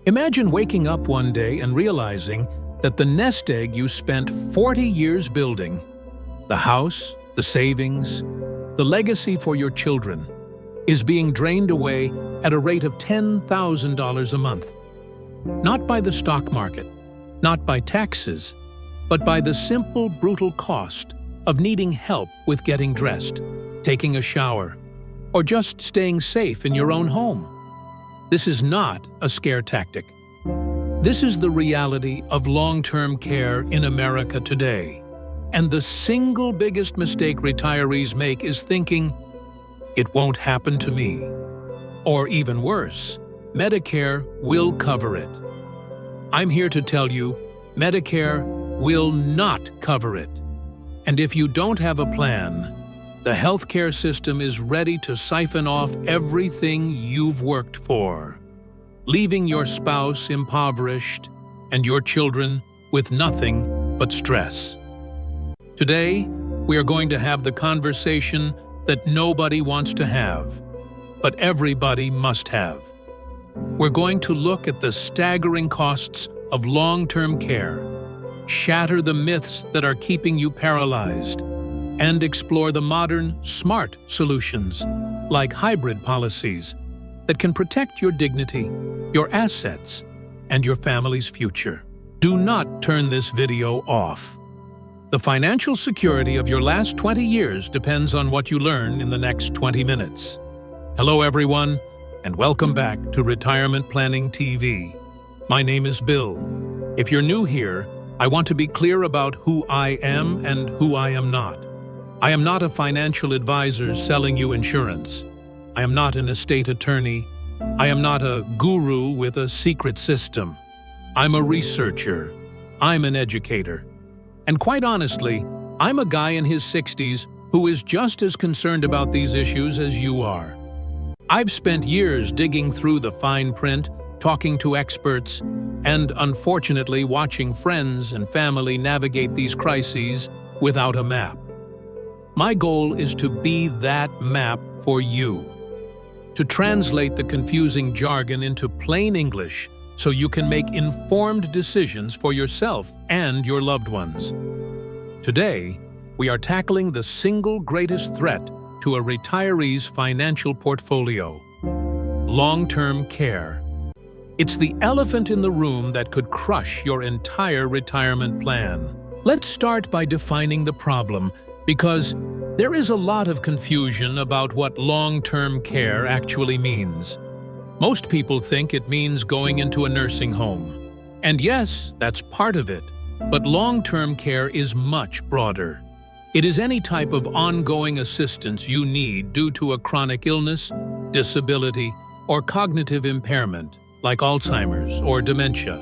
Imagine waking up one day and realizing that the nest egg you spent 40 years building, the house, the savings, the legacy for your children, is being drained away at a rate of $10,000 a month. Not by the stock market, not by taxes, but by the simple, brutal cost of needing help with getting dressed, taking a shower, or just staying safe in your own home. This is not a scare tactic. This is the reality of long-term care in America today. And the single biggest mistake retirees make is thinking, "It won't happen to me." Or even worse, Medicare will cover it. I'm here to tell you, Medicare will not cover it. And if you don't have a plan, the healthcare system is ready to siphon off everything you've worked for, leaving your spouse impoverished and your children with nothing but stress. Today, we are going to have the conversation that nobody wants to have, but everybody must have. We're going to look at the staggering costs of long-term care, shatter the myths that are keeping you paralyzed, and explore the modern, smart solutions, like hybrid policies, that can protect your dignity, your assets, and your family's future. Do not turn this video off. The financial security of your last 20 years depends on what you learn in the next 20 minutes. Hello everyone, and welcome back to Retirement Planning TV. My name is Bill. If you're new here, I want to be clear about who I am and who I am not. I am not a financial advisor selling you insurance. I am not an estate attorney. I am not a guru with a secret system. I'm a researcher. I'm an educator. And quite honestly, I'm a guy in his 60s who is just as concerned about these issues as you are. I've spent years digging through the fine print, talking to experts, and unfortunately watching friends and family navigate these crises without a map. My goal is to be that map for you, to translate the confusing jargon into plain English so you can make informed decisions for yourself and your loved ones. Today, we are tackling the single greatest threat to a retiree's financial portfolio: long-term care. It's the elephant in the room that could crush your entire retirement plan. Let's start by defining the problem, because there is a lot of confusion about what long-term care actually means. Most people think it means going into a nursing home. And yes, that's part of it, but long-term care is much broader. It is any type of ongoing assistance you need due to a chronic illness, disability, or cognitive impairment, like Alzheimer's or dementia.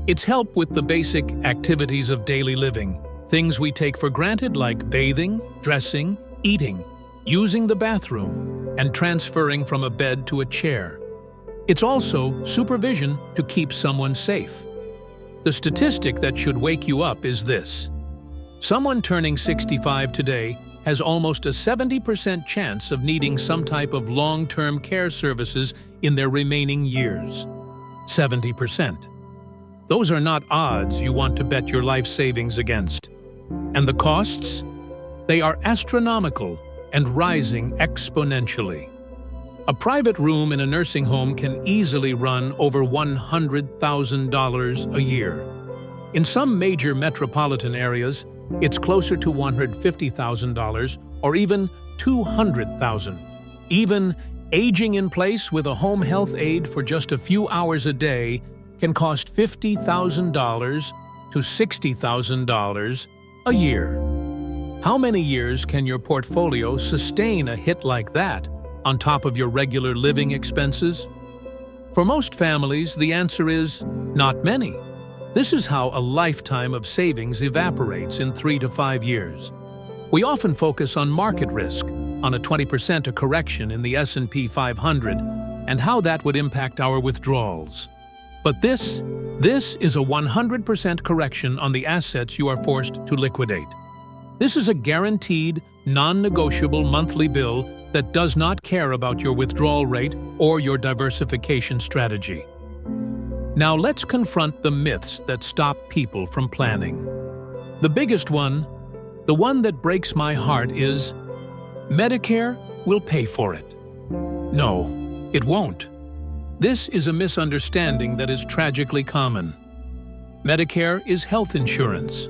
It's help with the basic activities of daily living, things we take for granted like bathing, dressing, eating, using the bathroom, and transferring from a bed to a chair. It's also supervision to keep someone safe. The statistic that should wake you up is this: someone turning 65 today has almost a 70% chance of needing some type of long-term care services in their remaining years. 70%. Those are not odds you want to bet your life savings against. And the costs? They are astronomical and rising exponentially. A private room in a nursing home can easily run over $100,000 a year. In some major metropolitan areas, it's closer to $150,000 or even $200,000. Even aging in place with a home health aide for just a few hours a day can cost $50,000 to $60,000 a year. How many years can your portfolio sustain a hit like that on top of your regular living expenses? For most families, the answer is not many. This is how a lifetime of savings evaporates in 3 to 5 years. We often focus on market risk, on a 20% correction in the S&P 500, and how that would impact our withdrawals. But this is a 100% correction on the assets you are forced to liquidate. This is a guaranteed, non-negotiable monthly bill that does not care about your withdrawal rate or your diversification strategy. Now let's confront the myths that stop people from planning. The biggest one, the one that breaks my heart, is Medicare will pay for it. No, it won't. This is a misunderstanding that is tragically common. Medicare is health insurance.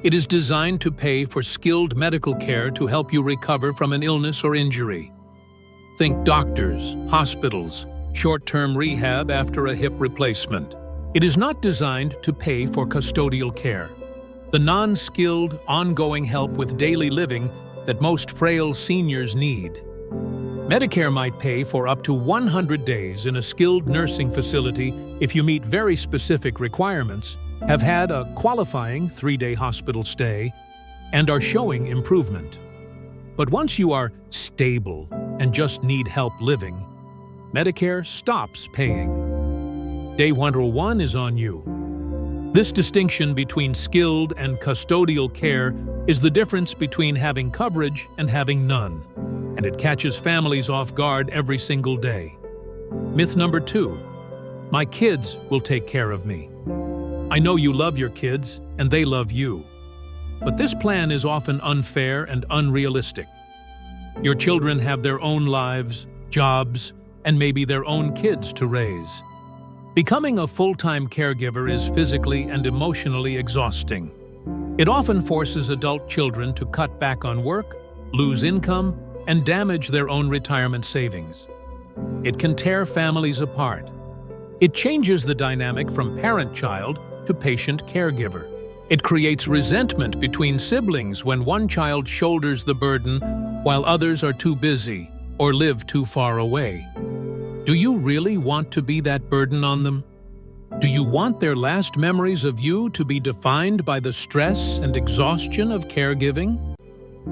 It is designed to pay for skilled medical care to help you recover from an illness or injury. Think doctors, hospitals, short-term rehab after a hip replacement. It is not designed to pay for custodial care, the non-skilled, ongoing help with daily living that most frail seniors need. Medicare might pay for up to 100 days in a skilled nursing facility if you meet very specific requirements, have had a qualifying 3-day hospital stay, and are showing improvement. But once you are stable and just need help living, Medicare stops paying. Day 101 is on you. This distinction between skilled and custodial care is the difference between having coverage and having none, and it catches families off guard every single day. Myth number 2, my kids will take care of me. I know you love your kids, and they love you. But this plan is often unfair and unrealistic. Your children have their own lives, jobs, and maybe their own kids to raise. Becoming a full-time caregiver is physically and emotionally exhausting. It often forces adult children to cut back on work, lose income, and damage their own retirement savings. It can tear families apart. It changes the dynamic from parent-child to patient-caregiver. It creates resentment between siblings when one child shoulders the burden while others are too busy or live too far away. Do you really want to be that burden on them? Do you want their last memories of you to be defined by the stress and exhaustion of caregiving?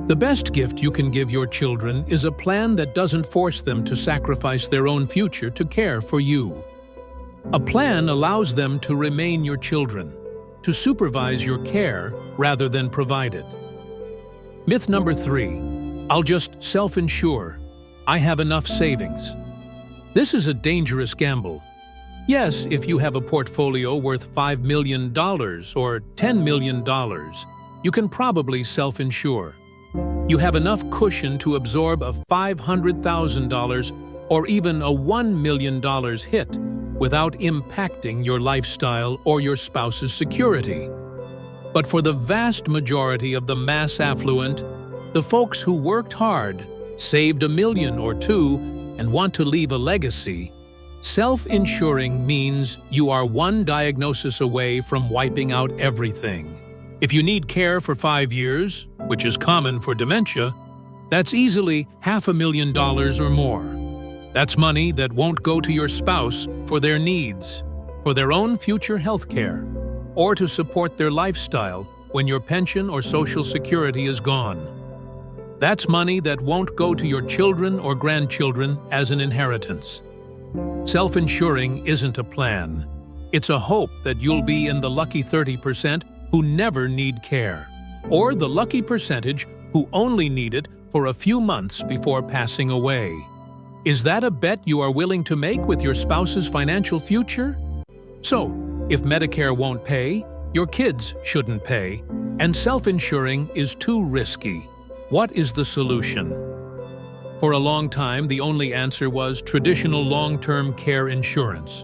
The best gift you can give your children is a plan that doesn't force them to sacrifice their own future to care for you. A plan allows them to remain your children, to supervise your care rather than provide it. Myth number 3, I'll just self-insure. I have enough savings. This is a dangerous gamble. Yes, if you have a portfolio worth $5 million or $10 million, you can probably self-insure. You have enough cushion to absorb a $500,000 or even a $1 million hit without impacting your lifestyle or your spouse's security. But for the vast majority of the mass affluent, the folks who worked hard, saved $1 million or $2 million, and want to leave a legacy, self-insuring means you are one diagnosis away from wiping out everything. If you need care for 5 years, which is common for dementia, that's easily $500,000 or more. That's money that won't go to your spouse for their needs, for their own future health care, or to support their lifestyle when your pension or Social Security is gone. That's money that won't go to your children or grandchildren as an inheritance. Self-insuring isn't a plan. It's a hope that you'll be in the lucky 30% who never need care, or the lucky percentage who only need it for a few months before passing away. Is that a bet you are willing to make with your spouse's financial future? So, if Medicare won't pay, your kids shouldn't pay, and self-insuring is too risky. What is the solution? For a long time, the only answer was traditional long-term care insurance.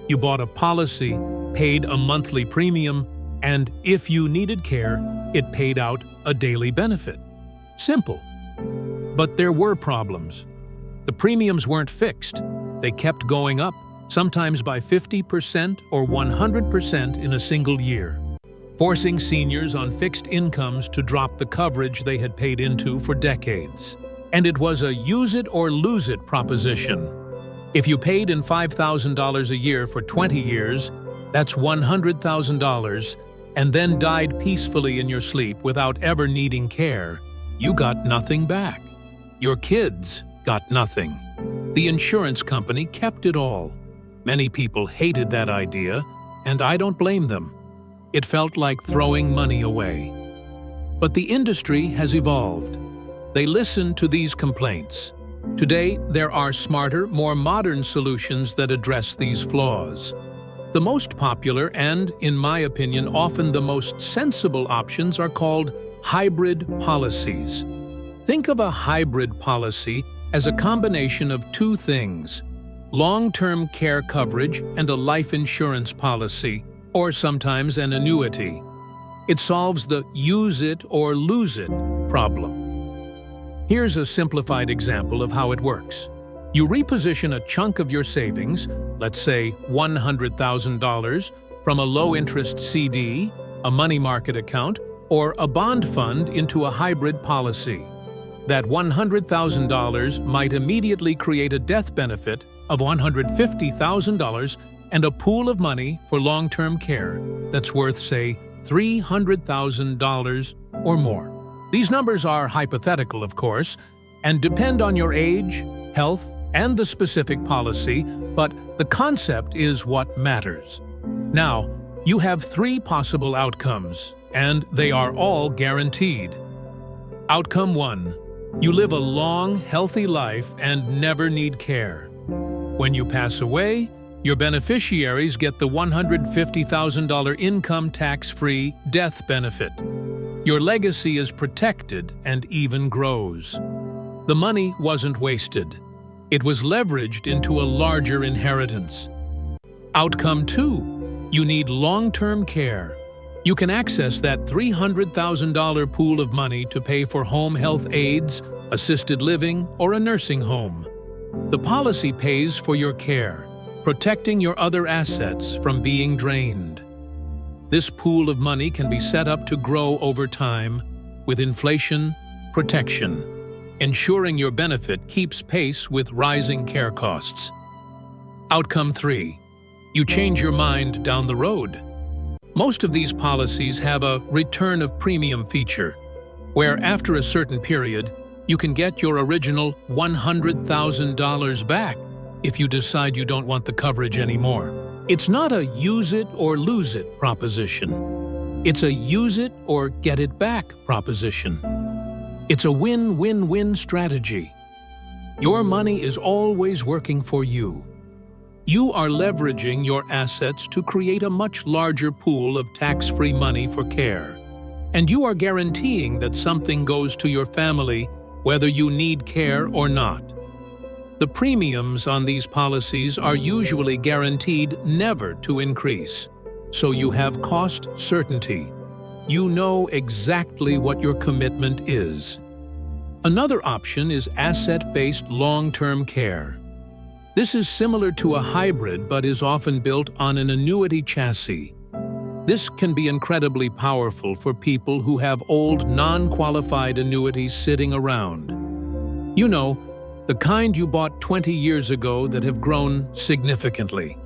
You bought a policy, paid a monthly premium, and if you needed care, it paid out a daily benefit. Simple. But there were problems. The premiums weren't fixed. They kept going up, sometimes by 50% or 100% in a single year, forcing seniors on fixed incomes to drop the coverage they had paid into for decades. And it was a use-it-or-lose-it proposition. If you paid in $5,000 a year for 20 years, that's $100,000, and then died peacefully in your sleep without ever needing care, you got nothing back. Your kids got nothing. The insurance company kept it all. Many people hated that idea, and I don't blame them. It felt like throwing money away. But the industry has evolved. They listened to these complaints. Today, there are smarter, more modern solutions that address these flaws. The most popular and, in my opinion, often the most sensible options are called hybrid policies. Think of a hybrid policy as a combination of two things: long-term care coverage and a life insurance policy, or sometimes an annuity. It solves the use it or lose it problem. Here's a simplified example of how it works. You reposition a chunk of your savings, let's say $100,000, from a low-interest CD, a money market account, or a bond fund into a hybrid policy. That $100,000 might immediately create a death benefit of $150,000 and a pool of money for long-term care that's worth, say, $300,000 or more. These numbers are hypothetical, of course, and depend on your age, health, and the specific policy, but the concept is what matters. Now, you have three possible outcomes, and they are all guaranteed. Outcome 1. You live a long, healthy life and never need care. When you pass away, your beneficiaries get the $150,000 income tax-free death benefit. Your legacy is protected and even grows. The money wasn't wasted. It was leveraged into a larger inheritance. Outcome 2. You need long-term care. You can access that $300,000 pool of money to pay for home health aides, assisted living, or a nursing home. The policy pays for your care, protecting your other assets from being drained. This pool of money can be set up to grow over time with inflation protection, ensuring your benefit keeps pace with rising care costs. Outcome 3. You change your mind down the road. Most of these policies have a return of premium feature, where after a certain period, you can get your original $100,000 back if you decide you don't want the coverage anymore. It's not a use it or lose it proposition. It's a use it or get it back proposition. It's a win-win-win strategy. Your money is always working for you. You are leveraging your assets to create a much larger pool of tax-free money for care. And you are guaranteeing that something goes to your family whether you need care or not. The premiums on these policies are usually guaranteed never to increase, so you have cost certainty. You know exactly what your commitment is. Another option is asset-based long-term care. This is similar to a hybrid but is often built on an annuity chassis. This can be incredibly powerful for people who have old, non-qualified annuities sitting around. You know, the kind you bought 20 years ago that have grown significantly.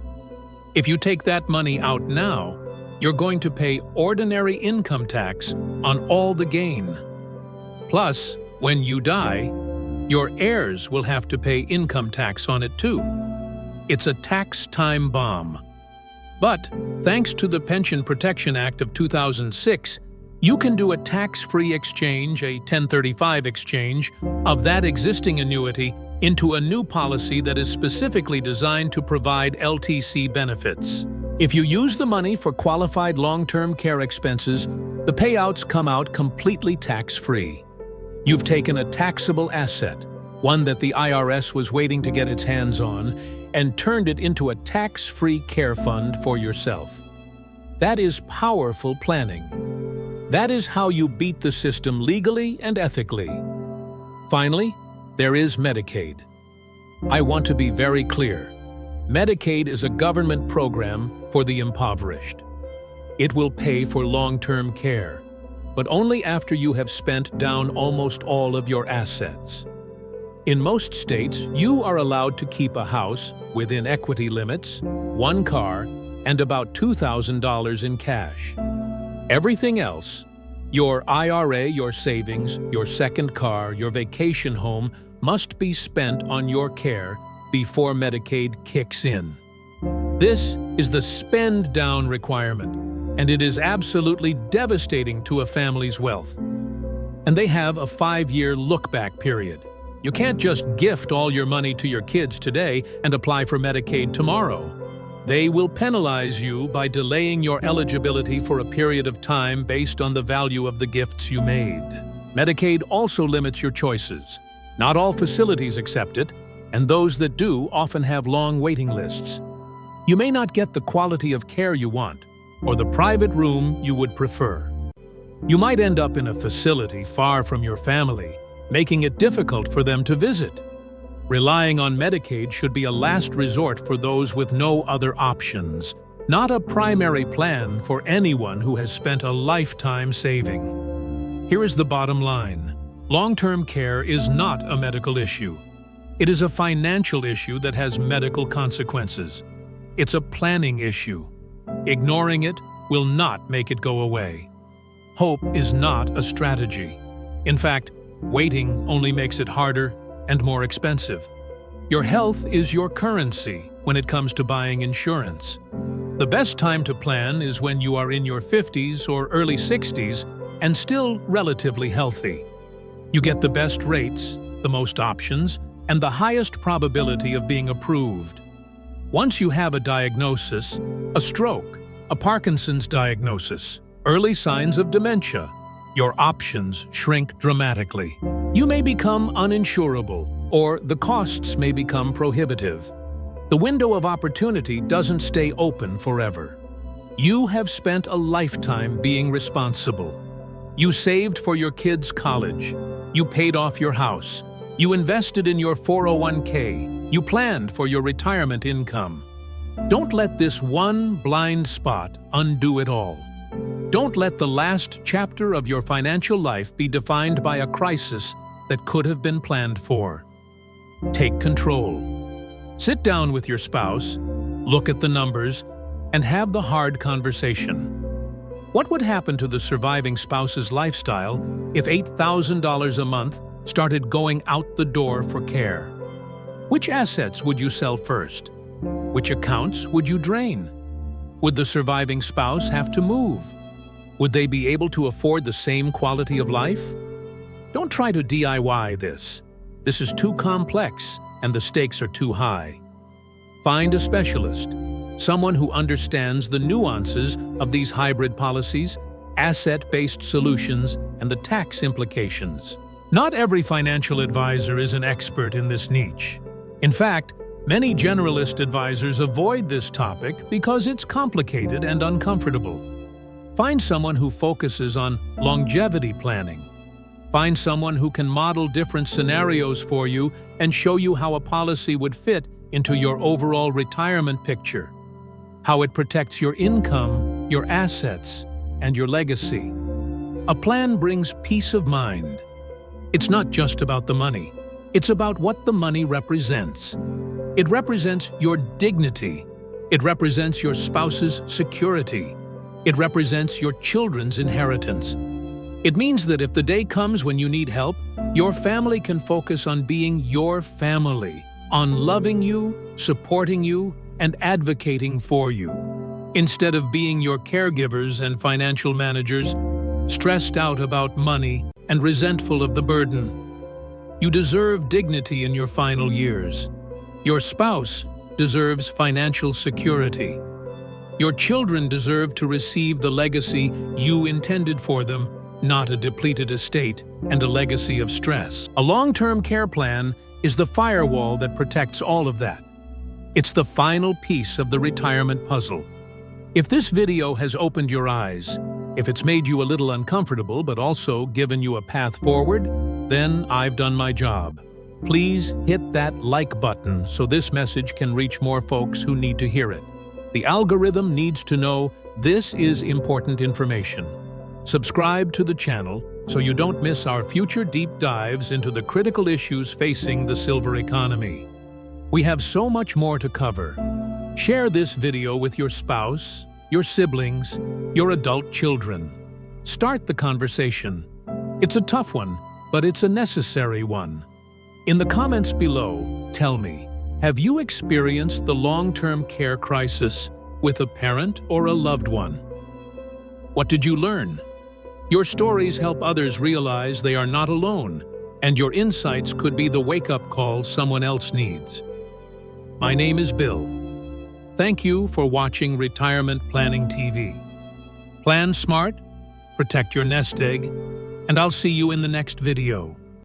If you take that money out now, you're going to pay ordinary income tax on all the gain. Plus, when you die, your heirs will have to pay income tax on it too. It's a tax time bomb. But, thanks to the Pension Protection Act of 2006, you can do a tax-free exchange, a 1035 exchange, of that existing annuity into a new policy that is specifically designed to provide LTC benefits. If you use the money for qualified long-term care expenses, the payouts come out completely tax-free. You've taken a taxable asset, one that the IRS was waiting to get its hands on, and turned it into a tax-free care fund for yourself. That is powerful planning. That is how you beat the system legally and ethically. Finally, there is Medicaid. I want to be very clear. Medicaid is a government program for the impoverished. It will pay for long-term care, but only after you have spent down almost all of your assets. In most states, you are allowed to keep a house within equity limits, one car, and about $2,000 in cash. Everything else, your IRA, your savings, your second car, your vacation home, must be spent on your care before Medicaid kicks in. This is the spend-down requirement, and it is absolutely devastating to a family's wealth. And they have a 5-year look-back period. You can't just gift all your money to your kids today and apply for Medicaid tomorrow. They will penalize you by delaying your eligibility for a period of time based on the value of the gifts you made. Medicaid also limits your choices. Not all facilities accept it, and those that do often have long waiting lists. You may not get the quality of care you want, or the private room you would prefer. You might end up in a facility far from your family, making it difficult for them to visit. Relying on Medicaid should be a last resort for those with no other options, not a primary plan for anyone who has spent a lifetime saving. Here is the bottom line. Long-term care is not a medical issue. It is a financial issue that has medical consequences. It's a planning issue. Ignoring it will not make it go away. Hope is not a strategy. In fact, waiting only makes it harder and more expensive. Your health is your currency when it comes to buying insurance. The best time to plan is when you are in your 50s or early 60s and still relatively healthy. You get the best rates, the most options, and the highest probability of being approved. Once you have a diagnosis, a stroke, a Parkinson's diagnosis, early signs of dementia, your options shrink dramatically. You may become uninsurable, or the costs may become prohibitive. The window of opportunity doesn't stay open forever. You have spent a lifetime being responsible. You saved for your kids' college. You paid off your house. You invested in your 401k. You planned for your retirement income. Don't let this one blind spot undo it all. Don't let the last chapter of your financial life be defined by a crisis that could have been planned for. Take control. Sit down with your spouse, look at the numbers, and have the hard conversation. What would happen to the surviving spouse's lifestyle if $8,000 a month started going out the door for care? Which assets would you sell first? Which accounts would you drain? Would the surviving spouse have to move? Would they be able to afford the same quality of life? Don't try to DIY this. This is too complex and the stakes are too high. Find a specialist, someone who understands the nuances of these hybrid policies, asset-based solutions, and the tax implications. Not every financial advisor is an expert in this niche. In fact, many generalist advisors avoid this topic because it's complicated and uncomfortable. Find someone who focuses on longevity planning. Find someone who can model different scenarios for you and show you how a policy would fit into your overall retirement picture, how it protects your income, your assets, and your legacy. A plan brings peace of mind. It's not just about the money. It's about what the money represents. It represents your dignity. It represents your spouse's security. It represents your children's inheritance. It means that if the day comes when you need help, your family can focus on being your family, on loving you, supporting you, and advocating for you, instead of being your caregivers and financial managers, stressed out about money and resentful of the burden. You deserve dignity in your final years. Your spouse deserves financial security. Your children deserve to receive the legacy you intended for them, not a depleted estate and a legacy of stress. A long-term care plan is the firewall that protects all of that. It's the final piece of the retirement puzzle. If this video has opened your eyes, if it's made you a little uncomfortable but also given you a path forward, then I've done my job. Please hit that like button so this message can reach more folks who need to hear it. The algorithm needs to know this is important information. Subscribe to the channel so you don't miss our future deep dives into the critical issues facing the silver economy. We have so much more to cover. Share this video with your spouse, your siblings, your adult children. Start the conversation. It's a tough one, but it's a necessary one. In the comments below, tell me, have you experienced the long-term care crisis with a parent or a loved one? What did you learn? Your stories help others realize they are not alone, and your insights could be the wake-up call someone else needs. My name is Bill. Thank you for watching Retirement Planning TV. Plan smart, protect your nest egg, and I'll see you in the next video.